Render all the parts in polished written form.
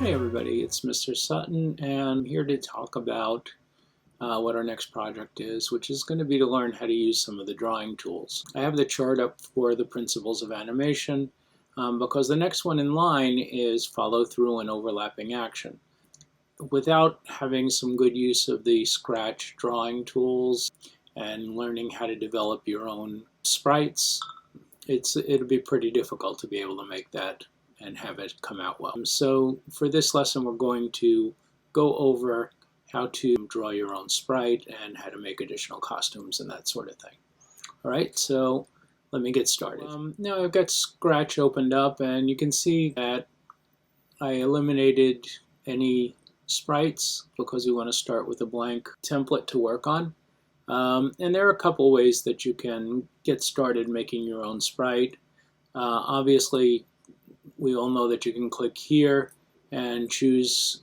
Hey everybody, it's Mr. Sutton, and I'm here to talk about what our next project is, which is going to be to learn how to use some of the drawing tools. I have the chart up for the principles of animation because the next one in line is follow through and overlapping action. Without having some good use of the Scratch drawing tools and learning how to develop your own sprites, it'll be pretty difficult to be able to make that and have it come out well. So for this lesson, we're going to go over how to draw your own sprite and how to make additional costumes and that sort of thing. All right, so let me get started. Now I've got Scratch opened up, and you can see that I eliminated any sprites because we want to start with a blank template to work on. And there are a couple ways that you can get started making your own sprite. Obviously, we all know that you can click here and choose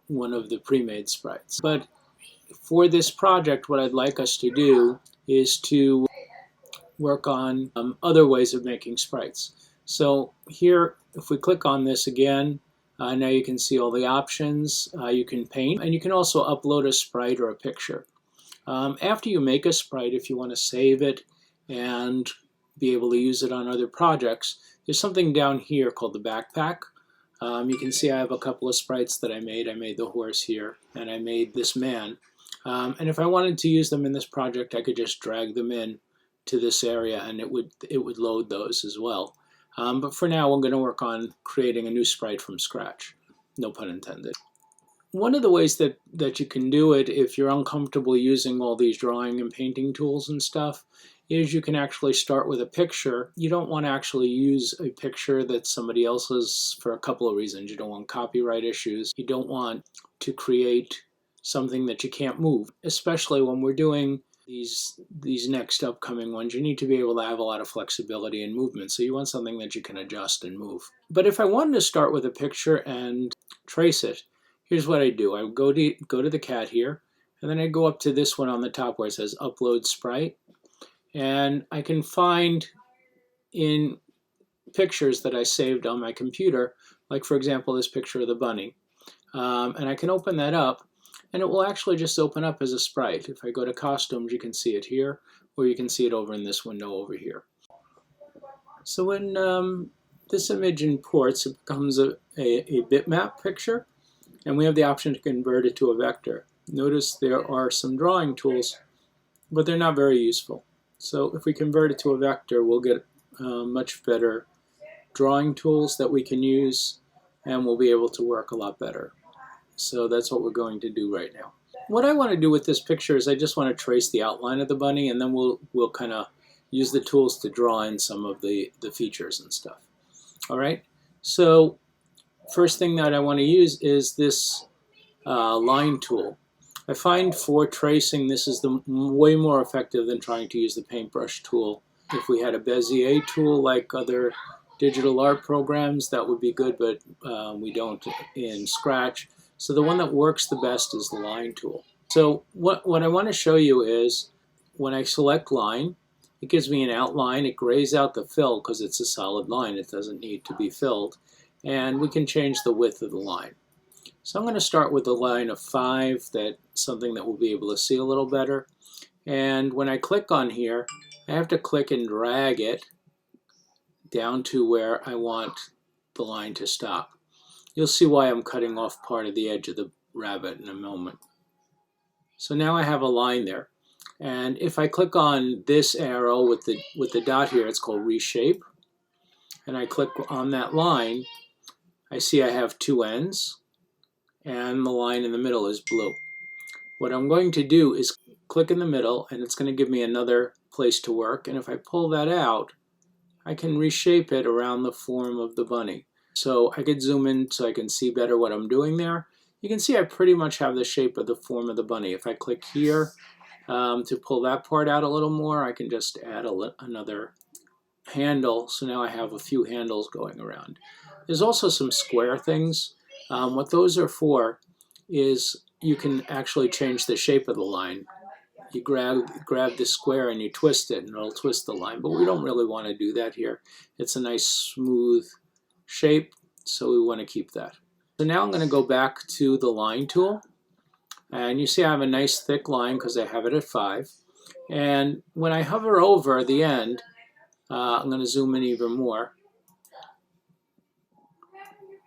one of the pre-made sprites. But for this project, what I'd like us to do is to work on other ways of making sprites. So here, if we click on this again, now you can see all the options. You can paint, and you can also upload a sprite or a picture. After you make a sprite, if you want to save it and be able to use it on other projects, there's something down here called the backpack. You can see I have a couple of sprites that I made. I made the horse here, and I made this man. And if I wanted to use them in this project, I could just drag them in to this area, and it would load those as well. But for now, I'm going to work on creating a new sprite from scratch. No pun intended. One of the ways that you can do it if you're uncomfortable using all these drawing and painting tools and stuff is you can actually start with a picture. You don't want to actually use a picture that's somebody else's for a couple of reasons. You don't want copyright issues. You don't want to create something that you can't move, especially when we're doing these next upcoming ones. You need to be able to have a lot of flexibility and movement, so you want something that you can adjust and move. But if I wanted to start with a picture and trace it, here's what I do. I would go to the cat here, and then I go up to this one on the top where it says Upload Sprite. And I can find in pictures that I saved on my computer, like for example this picture of the bunny. And I can open that up, and it will actually just open up as a sprite. If I go to Costumes, you can see it here, or you can see it over in this window over here. So when this image imports, it becomes a bitmap picture, and we have the option to convert it to a vector. Notice there are some drawing tools, but they're not very useful. So if we convert it to a vector, we'll get much better drawing tools that we can use, and we'll be able to work a lot better. So that's what we're going to do right now. What I want to do with this picture is I just want to trace the outline of the bunny, and then we'll kind of use the tools to draw in some of the features and stuff. All right. So first thing that I want to use is this line tool. I find for tracing this is way more effective than trying to use the paintbrush tool. If we had a Bezier tool like other digital art programs, that would be good, but we don't in Scratch. So the one that works the best is the line tool. So what I want to show you is when I select line, it gives me an outline. It grays out the fill because it's a solid line. It doesn't need to be filled. And we can change the width of the line. So I'm going to start with a line of 5, something that we'll be able to see a little better. And when I click on here, I have to click and drag it down to where I want the line to stop. You'll see why I'm cutting off part of the edge of the rabbit in a moment. So now I have a line there. And if I click on this arrow with the dot here, it's called Reshape. And I click on that line, I see I have 2 ends. And the line in the middle is blue. What I'm going to do is click in the middle, and it's going to give me another place to work. And if I pull that out, I can reshape it around the form of the bunny. So I could zoom in so I can see better what I'm doing there. You can see I pretty much have the shape of the form of the bunny. If I click here to pull that part out a little more, I can just add another handle. So now I have a few handles going around. There's also some square things. What those are for is you can actually change the shape of the line. You grab the square and you twist it, and it'll twist the line. But we don't really want to do that here. It's a nice smooth shape, so we want to keep that. So now I'm going to go back to the line tool, and you see I have a nice thick line because I have it at 5. And when I hover over the end, I'm going to zoom in even more.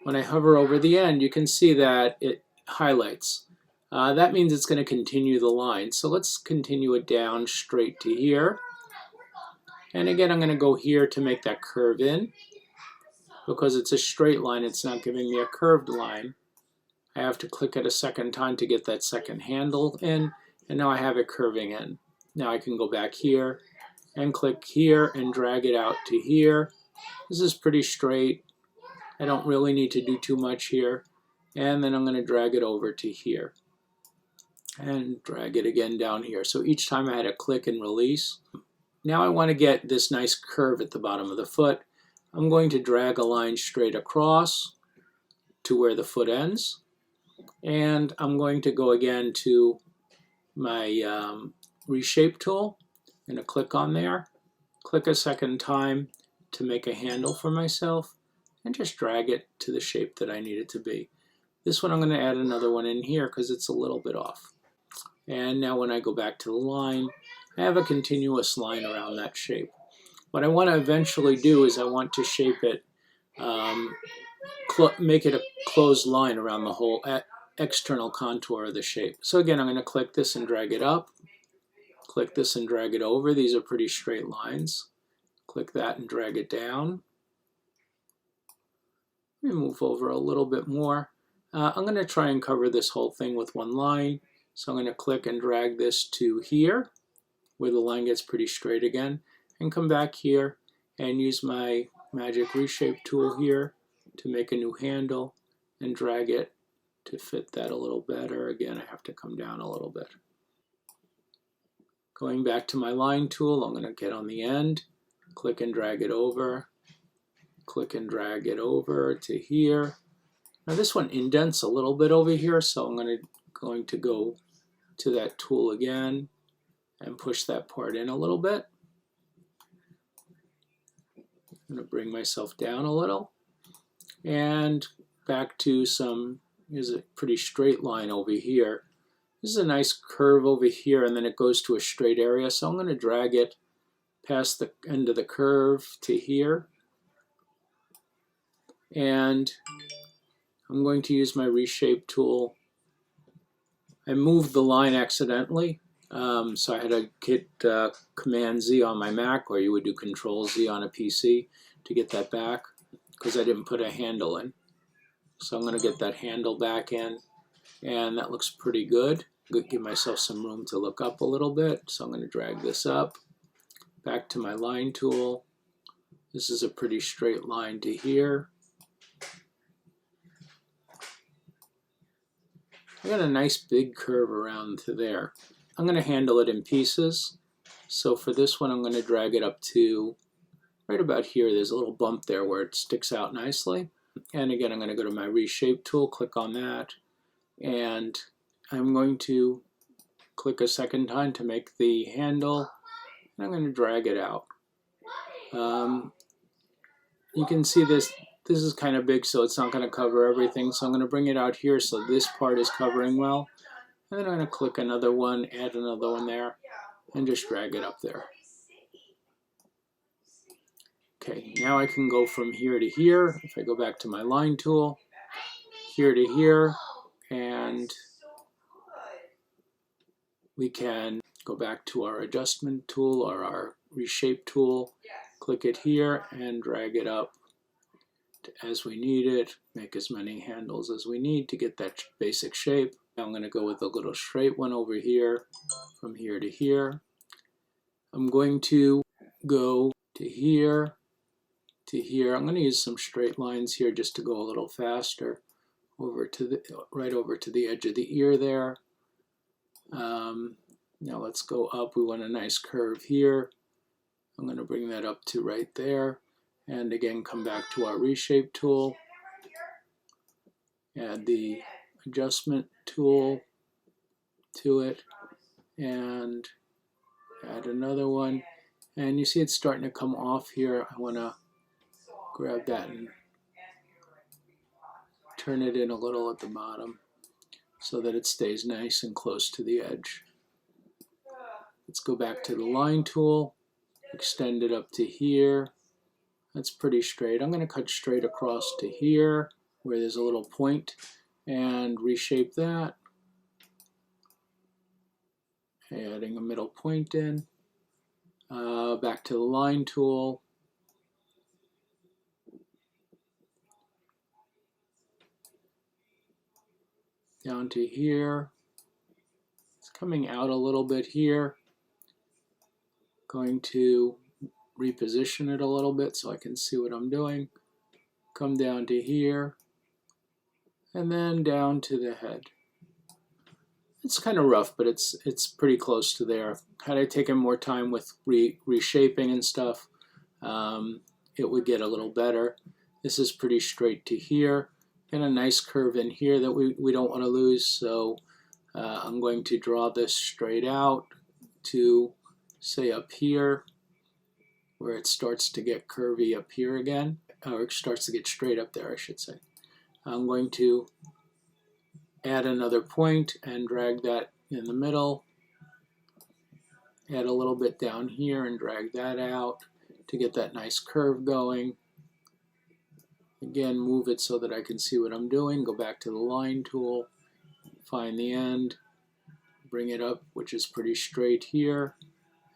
When I hover over the end, you can see that it highlights. That means it's going to continue the line. So let's continue it down straight to here. And again, I'm going to go here to make that curve in. Because it's a straight line, it's not giving me a curved line. I have to click it a second time to get that second handle in, and now I have it curving in. Now I can go back here and click here and drag it out to here. This is pretty straight. I don't really need to do too much here. And then I'm going to drag it over to here and drag it again down here. So each time I had to click and release. Now I want to get this nice curve at the bottom of the foot. I'm going to drag a line straight across to where the foot ends. And I'm going to go again to my reshape tool. I'm going to click on there, click a second time to make a handle for myself, and just drag it to the shape that I need it to be. This one I'm going to add another one in here because it's a little bit off. And now when I go back to the line, I have a continuous line around that shape. What I want to eventually do is I want to shape it, make it a closed line around the whole external contour of the shape. So again, I'm going to click this and drag it up, click this and drag it over. These are pretty straight lines. Click that and drag it down. Let me move over a little bit more. I'm going to try and cover this whole thing with one line. So I'm going to click and drag this to here, where the line gets pretty straight again, and come back here and use my magic reshape tool here to make a new handle and drag it to fit that a little better. Again, I have to come down a little bit. Going back to my line tool, I'm going to get on the end, click and drag it over, click and drag it over to here. Now this one indents a little bit over here, so I'm going to go to that tool again and push that part in a little bit. I'm going to bring myself down a little and back to here's a pretty straight line over here. This is a nice curve over here, and then it goes to a straight area, so I'm going to drag it past the end of the curve to here. And I'm going to use my reshape tool. I moved the line accidentally, so I had to hit Command Z on my Mac, or you would do Control Z on a PC to get that back, because I didn't put a handle in. So I'm going to get that handle back in, and that looks pretty good. Give myself some room to look up a little bit, so I'm going to drag this up, back to my line tool. This is a pretty straight line to here. I got a nice big curve around to there. I'm going to handle it in pieces. So for this one, I'm going to drag it up to right about here. There's a little bump there where it sticks out nicely. And again, I'm going to go to my reshape tool, click on that, and I'm going to click a second time to make the handle, and I'm going to drag it out. You can see this is kind of big, so it's not going to cover everything, so I'm going to bring it out here so this part is covering well. And then I'm going to click another one, add another one there, and just drag it up there. Okay, now I can go from here to here. If I go back to my line tool, here to here, and we can go back to our adjustment tool or our reshape tool, click it here and drag it up as we need it, make as many handles as we need to get that basic shape. Now I'm going to go with a little straight one over here, from here to here. I'm going to go to here, to here. I'm going to use some straight lines here just to go a little faster, right over to the edge of the ear there. Now let's go up. We want a nice curve here. I'm going to bring that up to right there. And again, come back to our reshape tool. Add the adjustment tool to it. And add another one. And you see it's starting to come off here. I want to grab that and turn it in a little at the bottom so that it stays nice and close to the edge. Let's go back to the line tool, extend it up to here. That's pretty straight. I'm going to cut straight across to here where there's a little point and reshape that. Adding a middle point in. Back to the line tool. Down to here. It's coming out a little bit here. Going to reposition it a little bit so I can see what I'm doing. Come down to here. And then down to the head. It's kind of rough, but it's pretty close to there. Had I taken more time with reshaping and stuff, it would get a little better. This is pretty straight to here. And a nice curve in here that we don't want to lose, so I'm going to draw this straight out to, say, up here, where it starts to get curvy up here again, or it starts to get straight up there, I should say. I'm going to add another point and drag that in the middle. Add a little bit down here and drag that out to get that nice curve going. Again, move it so that I can see what I'm doing. Go back to the line tool, find the end, bring it up, which is pretty straight here.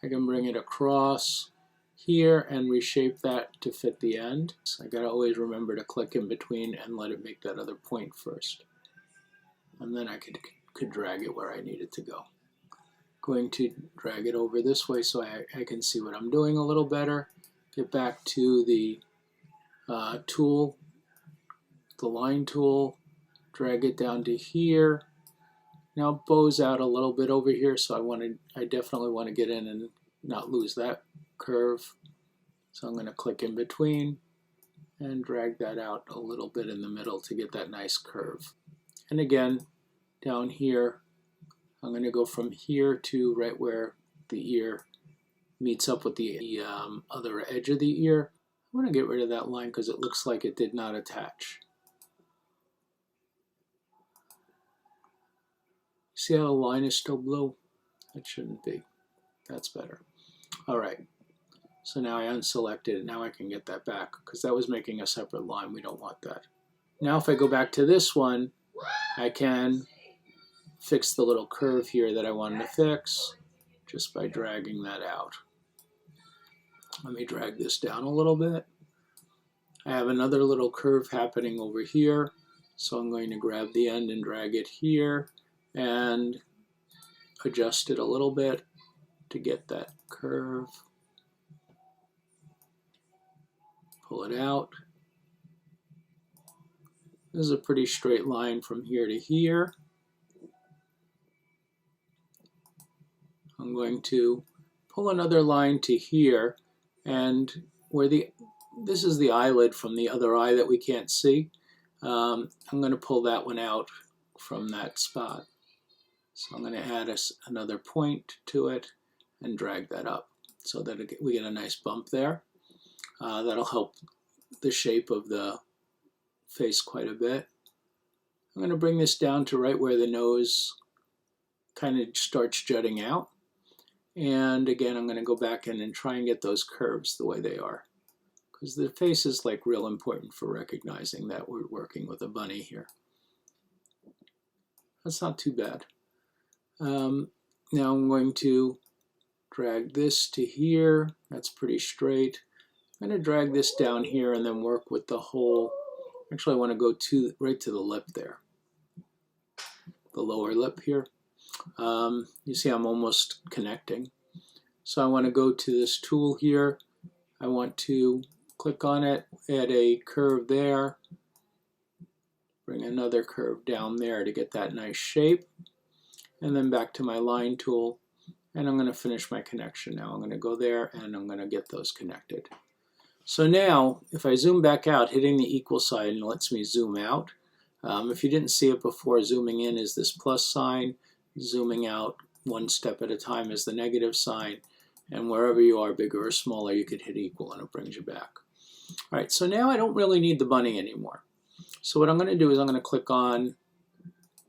I can bring it across here and reshape that to fit the end. So I gotta always remember to click in between and let it make that other point first. And then I could drag it where I need it to go. Going to drag it over this way so I can see what I'm doing a little better. Get back to the tool, the line tool, drag it down to here. Now it bows out a little bit over here, so I definitely want to get in and not lose that curve. So I'm going to click in between and drag that out a little bit in the middle to get that nice curve. And again, down here, I'm going to go from here to right where the ear meets up with the other edge of the ear. I want to get rid of that line because it looks like it did not attach. See how the line is still blue? It shouldn't be. That's better. All right. So now I unselected it. Now I can get that back because that was making a separate line. We don't want that. Now if I go back to this one, I can fix the little curve here that I wanted to fix just by dragging that out. Let me drag this down a little bit. I have another little curve happening over here, so I'm going to grab the end and drag it here and adjust it a little bit to get that curve. Pull it out. This is a pretty straight line from here to here. I'm going to pull another line to here, and where this is the eyelid from the other eye that we can't see. I'm going to pull that one out from that spot. So I'm going to add another point to it and drag that up so that we get a nice bump there. That'll help the shape of the face quite a bit. I'm going to bring this down to right where the nose kind of starts jutting out. And again, I'm going to go back in and try and get those curves the way they are. Because the face is like real important for recognizing that we're working with a bunny here. That's not too bad. Now I'm going to drag this to here. That's pretty straight. I'm going to drag this down here and then work with the whole. Actually, I want to go right to the lip there. The lower lip here. You see I'm almost connecting. So I want to go to this tool here. I want to click on it, add a curve there, bring another curve down there to get that nice shape, and then back to my line tool, and I'm going to finish my connection now. I'm going to go there and I'm going to get those connected. So now, if I zoom back out, hitting the equal sign lets me zoom out. If you didn't see it before, zooming in is this plus sign, zooming out one step at a time is the negative sign, and wherever you are, bigger or smaller, you could hit equal and it brings you back. All right, so now I don't really need the bunny anymore. So what I'm going to do is I'm going to click on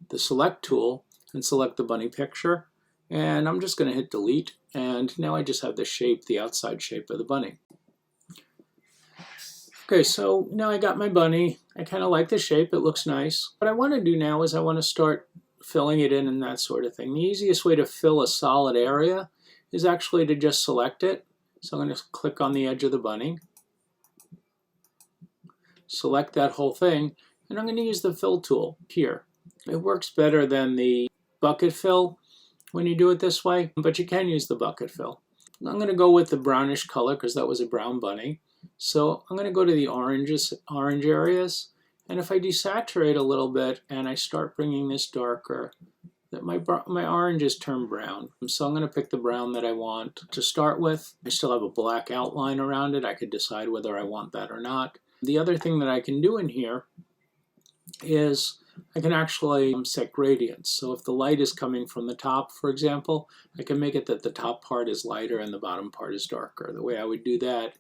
the select tool and select the bunny picture, and I'm just going to hit delete, and now I just have the shape, the outside shape of the bunny. Okay, so now I got my bunny. I kind of like the shape, it looks nice. What I want to do now is I want to start filling it in and that sort of thing. The easiest way to fill a solid area is actually to just select it. So I'm going to click on the edge of the bunny, select that whole thing, and I'm going to use the fill tool here. It works better than the bucket fill when you do it this way, but you can use the bucket fill. I'm going to go with the brownish color because that was a brown bunny. So I'm going to go to the orange areas, and if I desaturate a little bit and I start bringing this darker, that my oranges turn brown. So I'm going to pick the brown that I want to start with. I still have a black outline around it. I could decide whether I want that or not. The other thing that I can do in here is I can actually set gradients. So if the light is coming from the top, for example, I can make it that the top part is lighter and the bottom part is darker. The way I would do that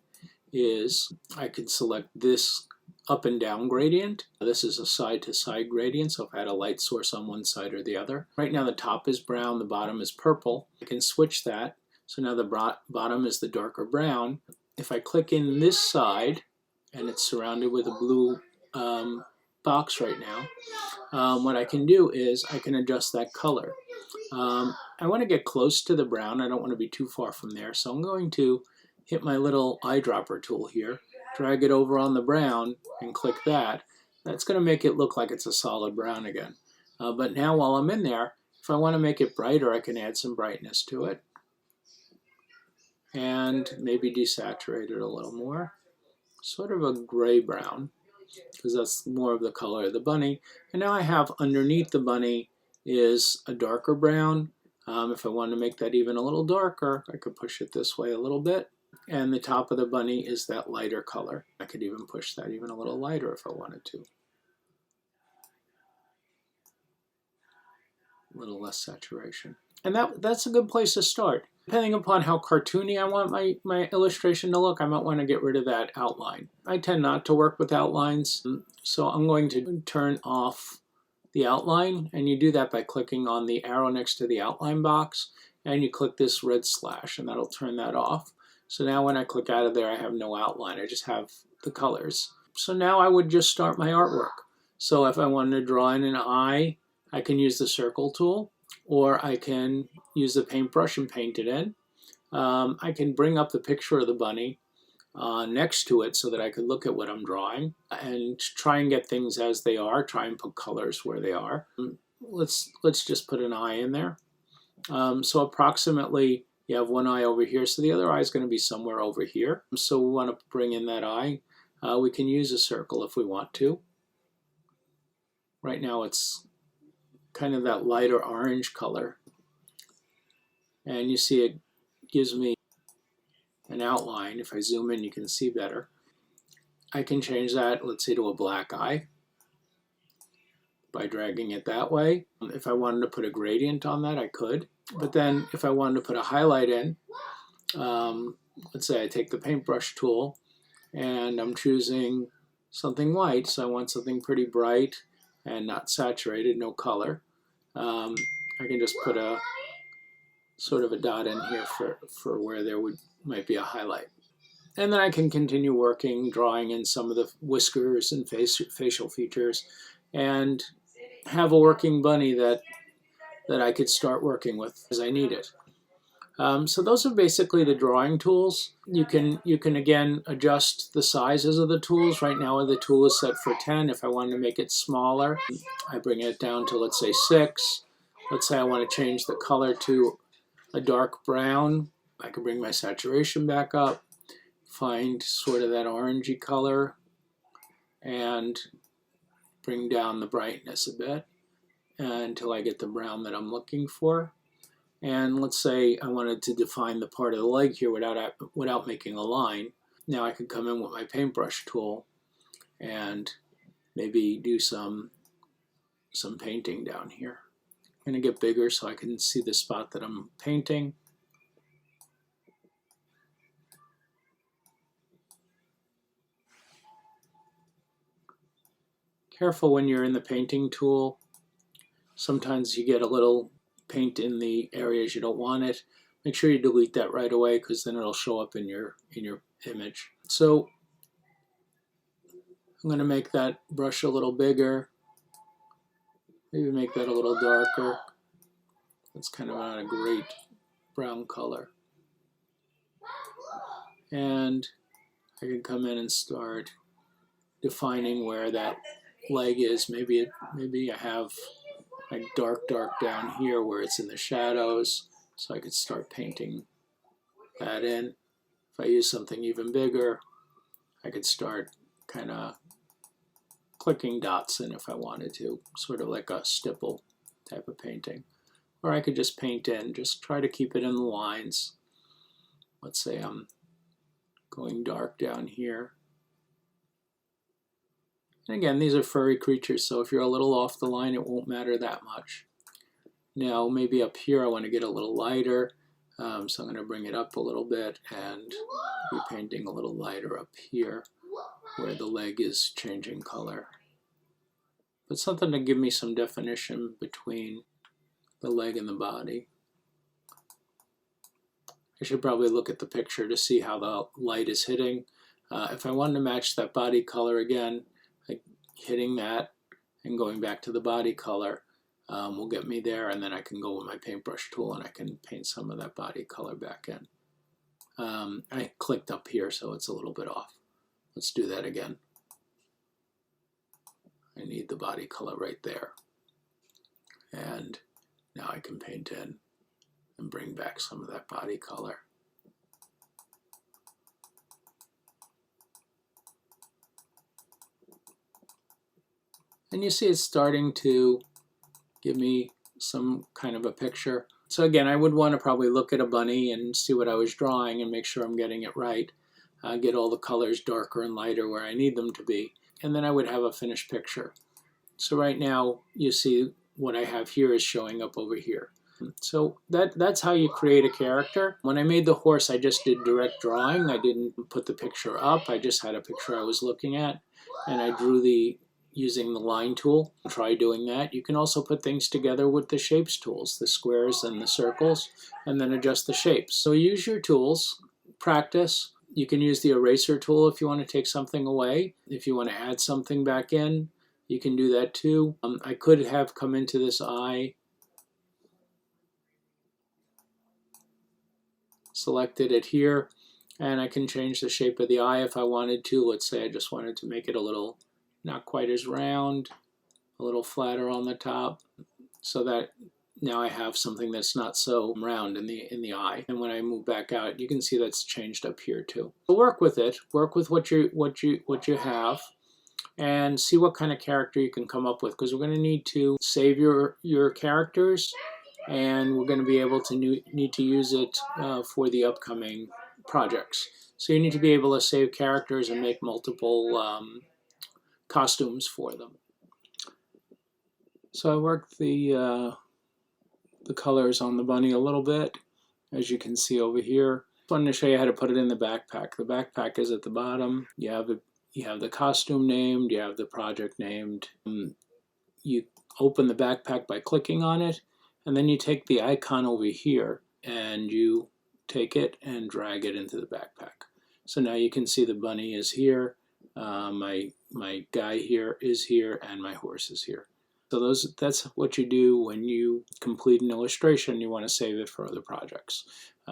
is I could select this up and down gradient. This is a side to side gradient, so if I had a light source on one side or the other. Right now the top is brown, the bottom is purple. I can switch that, so now the bottom is the darker brown. If I click in this side, and it's surrounded with a blue box right now, what I can do is I can adjust that color. I want to get close to the brown, I don't want to be too far from there, so I'm going to hit my little eyedropper tool here, drag it over on the brown and click that. That's going to make it look like it's a solid brown again. But now while I'm in there, if I want to make it brighter, I can add some brightness to it and maybe desaturate it a little more. Sort of a gray brown, because that's more of the color of the bunny. And now I have underneath the bunny is a darker brown. If I wanted to make that even a little darker, I could push it this way a little bit. And the top of the bunny is that lighter color. I could even push that even a little lighter if I wanted to. A little less saturation. And that's a good place to start. Depending upon how cartoony I want my illustration to look, I might want to get rid of that outline. I tend not to work with outlines, so I'm going to turn off the outline, and you do that by clicking on the arrow next to the outline box, and you click this red slash, and that'll turn that off. So now when I click out of there, I have no outline, I just have the colors. So now I would just start my artwork. So if I wanted to draw in an eye, I can use the circle tool, or I can use the paintbrush and paint it in. I can bring up the picture of the bunny next to it so that I could look at what I'm drawing and try and get things as they are, try and put colors where they are. Let's just put an eye in there. So approximately you have one eye over here, so the other eye is going to be somewhere over here. So we want to bring in that eye. We can use a circle if we want to. Right now it's kind of that lighter orange color. And you see it gives me an outline. If I zoom in, you can see better. I can change that, let's say, to a black eye by dragging it that way. If I wanted to put a gradient on that, I could. But then if I wanted to put a highlight in, let's say I take the paintbrush tool and I'm choosing something white, so I want something pretty bright and not saturated, no color. I can just put a sort of a dot in here for where there might be a highlight. And then I can continue working, drawing in some of the whiskers and facial features, and have a working bunny that I could start working with as I need it. So those are basically the drawing tools. You can again adjust the sizes of the tools. Right now the tool is set for 10. If I wanted to make it smaller, I bring it down to, let's say, 6. Let's say I want to change the color to a dark brown. I can bring my saturation back up, find sort of that orangey color, and bring down the brightness a bit until I get the brown that I'm looking for. And let's say I wanted to define the part of the leg here without making a line. Now I could come in with my paintbrush tool and maybe do some painting down here. I'm going to get bigger so I can see the spot that I'm painting. Careful when you're in the painting tool. Sometimes you get a little paint in the areas you don't want it. Make sure you delete that right away, because then it'll show up in your image. So I'm going to make that brush a little bigger. Maybe make that a little darker. That's kind of not a great brown color. And I can come in and start defining where that leg is. Maybe I have like dark down here where it's in the shadows, so I could start painting that in. If I use something even bigger, I could start kind of clicking dots in if I wanted to, sort of like a stipple type of painting. Or I could just paint in, just try to keep it in the lines. Let's say I'm going dark down here. And again, these are furry creatures, so if you're a little off the line, it won't matter that much. Now, maybe up here I want to get a little lighter, so I'm going to bring it up a little bit and be painting a little lighter up here where the leg is changing color. But something to give me some definition between the leg and the body. I should probably look at the picture to see how the light is hitting. If I wanted to match that body color again, like hitting that and going back to the body color will get me there, and then I can go with my paintbrush tool and I can paint some of that body color back in. I clicked up here, so it's a little bit off. Let's do that again. I need the body color right there. And now I can paint in and bring back some of that body color. And you see it's starting to give me some kind of a picture. So again, I would want to probably look at a bunny and see what I was drawing and make sure I'm getting it right. Get all the colors darker and lighter where I need them to be. And then I would have a finished picture. So right now, you see what I have here is showing up over here. So that's how you create a character. When I made the horse, I just did direct drawing. I didn't put the picture up. I just had a picture I was looking at, and I drew using the line tool. Try doing that. You can also put things together with the shapes tools, the squares and the circles, and then adjust the shapes. So use your tools, practice. You can use the eraser tool if you want to take something away. If you want to add something back in, you can do that too. I could have come into this eye, selected it here, and I can change the shape of the eye if I wanted to. Let's say I just wanted to make it a little not quite as round, a little flatter on the top, so that now I have something that's not so round in the eye. And when I move back out, you can see that's changed up here too. So work with it. Work with what you have, and see what kind of character you can come up with, because we're going to need to save your characters, and we're going to be able to need to use it for the upcoming projects. So you need to be able to save characters and make multiple costumes for them. So I worked the colors on the bunny a little bit, as you can see over here. I wanted to show you how to put it in the backpack. The backpack is at the bottom. You have the costume named, you have the project named. You open the backpack by clicking on it, and then you take the icon over here and you take it and drag it into the backpack. So now you can see the bunny is here, my guy here is here, and my horse is here. So that's what you do when you complete an illustration. You want to save it for other projects.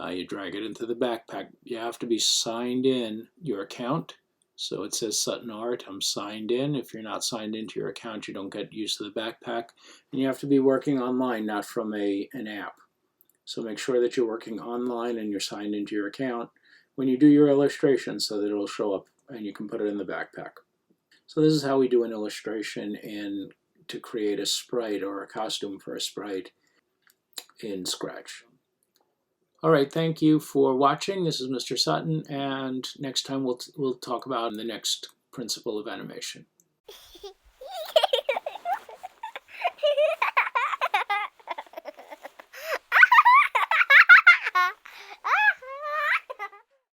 You drag it into the backpack. You have to be signed in your account. So it says Sutton Art, I'm signed in. If you're not signed into your account, you don't get use of the backpack. And you have to be working online, not from an app. So make sure that you're working online and you're signed into your account when you do your illustration, so that it'll show up and you can put it in the backpack. So this is how we do an illustration to create a sprite or a costume for a sprite in Scratch. All right, thank you for watching. This is Mr. Sutton, and next time we'll talk about the next principle of animation.